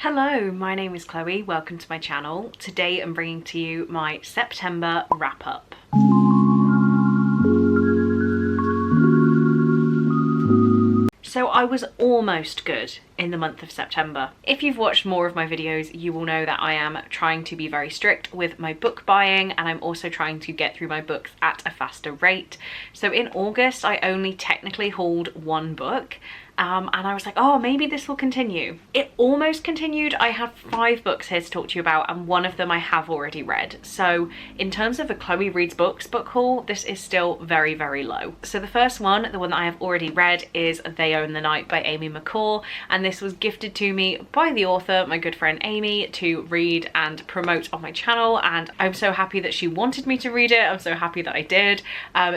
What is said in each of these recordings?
Hello, my name is Chloe, welcome to my channel. Today I'm bringing to you my September wrap up. So I was almost good in the month of September. If you've watched more of my videos, you will know that I am trying to be very strict with my book buying, and I'm also trying to get through my books at a faster rate. So in August, I only technically hauled one book. And I was like, oh, maybe this will continue. It almost continued. I have 5 books here to talk to you about, and one of them I have already read. So in terms of a Chloe Reads Books book haul, this is still very, very low. So the first one, the one that I have already read, is They Own the Night by Amy McCall. And this was gifted to me by the author, my good friend Amy, to read and promote on my channel. And I'm so happy that she wanted me to read it. I'm so happy that I did.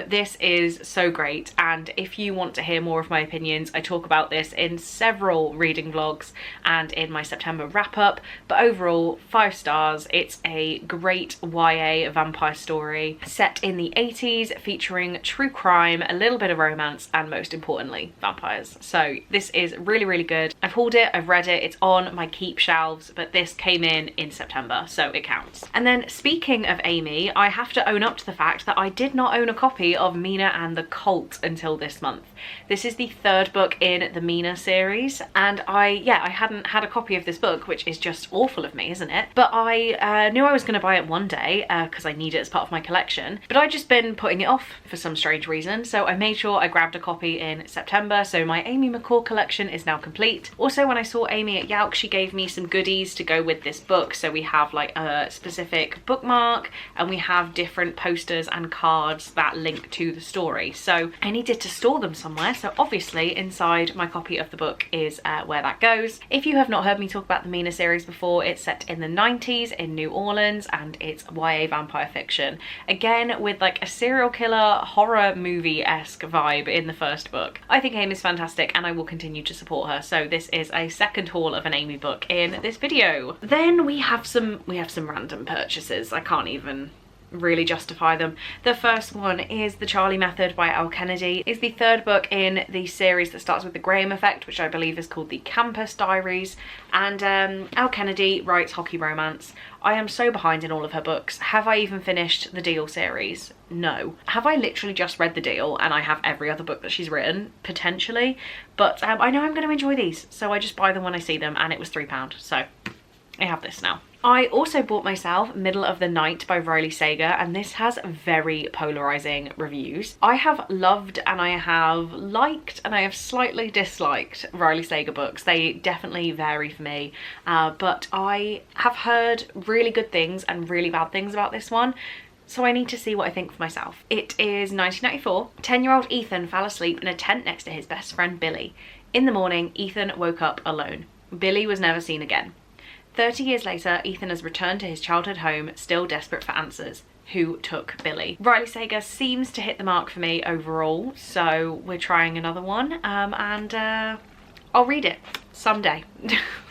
This is so great. And if you want to hear more of my opinions, I talk about this in several reading vlogs and in my September wrap up, but overall 5 stars. It's a great YA vampire story set in the 80s, featuring true crime, a little bit of romance, and most importantly vampires. So this is really, really good. I've hauled it, I've read it, it's on my keep shelves, but this came in September, so it counts. And then speaking of Amy, I have to own up to the fact that I did not own a copy of Mina and the Cult until this month. This is the 3rd book in the Mina series, and I hadn't had a copy of this book, which is just awful of me, isn't it? But I knew I was going to buy it one day because I need it as part of my collection, but I'd just been putting it off for some strange reason, so I made sure I grabbed a copy in September. So my Amy McCall collection is now complete. Also, when I saw Amy at Yalc, she gave me some goodies to go with this book. So we have like a specific bookmark, and we have different posters and cards that link to the story. So I needed to store them somewhere, so obviously inside my copy of the book is where that goes. If you have not heard me talk about the Mina series before, it's set in the 90s in New Orleans, and it's YA vampire fiction. Again, with like a serial killer horror movie-esque vibe in the first book. I think Amy is fantastic, and I will continue to support her. So this is a second haul of an Amy book in this video. Then we have some random purchases. I can't even really justify them. The first one is The Charlie Method by Elle Kennedy. It's the 3rd book in the series that starts with the Graham Effect, which I believe is called the Campus Diaries. And Elle Kennedy writes hockey romance. I am so behind in all of her books. Have I even finished the Deal series? No. Have I literally just read The Deal and I have every other book that she's written? Potentially. But I know I'm going to enjoy these, so I just buy them when I see them, and it was £3, so I have this now. I also bought myself Middle of the Night by Riley Sager, and this has very polarizing reviews. I have loved, and I have liked, and I have slightly disliked Riley Sager books. They definitely vary for me, but I have heard really good things and really bad things about this one. So I need to see what I think for myself. It is 1994. 10-year-old Ethan fell asleep in a tent next to his best friend Billy. In the morning, Ethan woke up alone. Billy was never seen again. 30 years later, Ethan has returned to his childhood home, still desperate for answers. Who took Billy? Riley Sager seems to hit the mark for me overall, so we're trying another one, and I'll read it someday.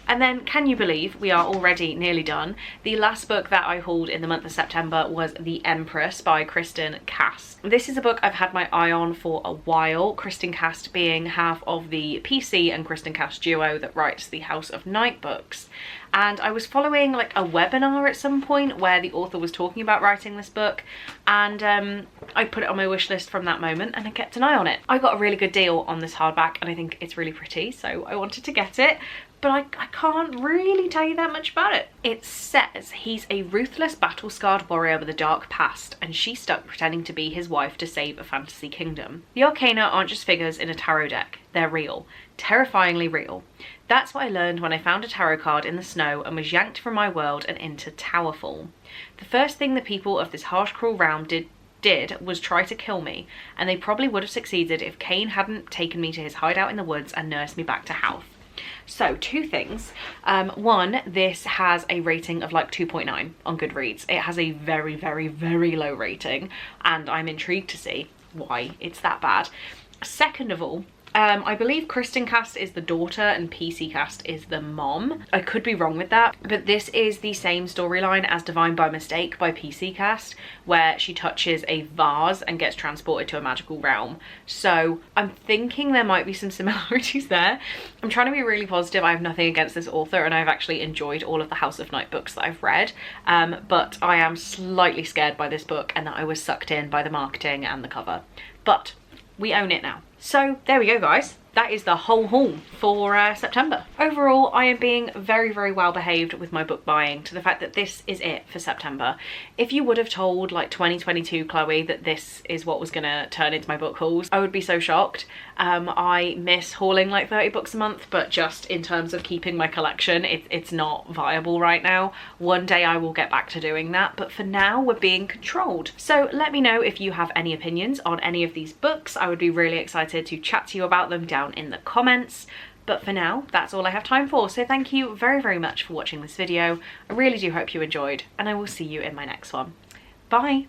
And then, can you believe we are already nearly done? The last book that I hauled in the month of September was The Empress by Kristen Cast. This is a book I've had my eye on for a while, Kristen Cast being half of the PC and Kristen Cast duo that writes the House of Night books. And I was following like a webinar at some point where the author was talking about writing this book, and I put it on my wish list from that moment, and I kept an eye on it. I got a really good deal on this hardback, and I think it's really pretty, so I wanted to get it. But I can't really tell you that much about it. It says he's a ruthless, battle-scarred warrior with a dark past, and she's stuck pretending to be his wife to save a fantasy kingdom. The arcana aren't just figures in a tarot deck. They're real. Terrifyingly real. That's what I learned when I found a tarot card in the snow and was yanked from my world and into Towerfall. The first thing the people of this harsh, cruel realm did was try to kill me, and they probably would have succeeded if Cain hadn't taken me to his hideout in the woods and nursed me back to health. So 2 things. One, this has a rating of like 2.9 on Goodreads. It has a very, very, very low rating, and I'm intrigued to see why it's that bad. Second of all, I believe Kristen Cast is the daughter and PC Cast is the mom. I could be wrong with that, but this is the same storyline as Divine by Mistake by PC Cast, where she touches a vase and gets transported to a magical realm. So I'm thinking there might be some similarities there. I'm trying to be really positive. I have nothing against this author and I've actually enjoyed all of the House of Night books that I've read, but I am slightly scared by this book and that I was sucked in by the marketing and the cover. But we own it now. So there we go, guys. That is the whole haul for September. Overall, I am being very, very well behaved with my book buying, to the fact that this is it for September. If you would have told like 2022 Chloe that this is what was gonna turn into my book hauls, I would be so shocked. I miss hauling like 30 books a month, but just in terms of keeping my collection, it's not viable right now. One day I will get back to doing that, but for now we're being controlled. So let me know if you have any opinions on any of these books. I would be really excited to chat to you about them down in the comments. But for now, that's all I have time for. So thank you very, very much for watching this video. I really do hope you enjoyed, and I will see you in my next one. Bye.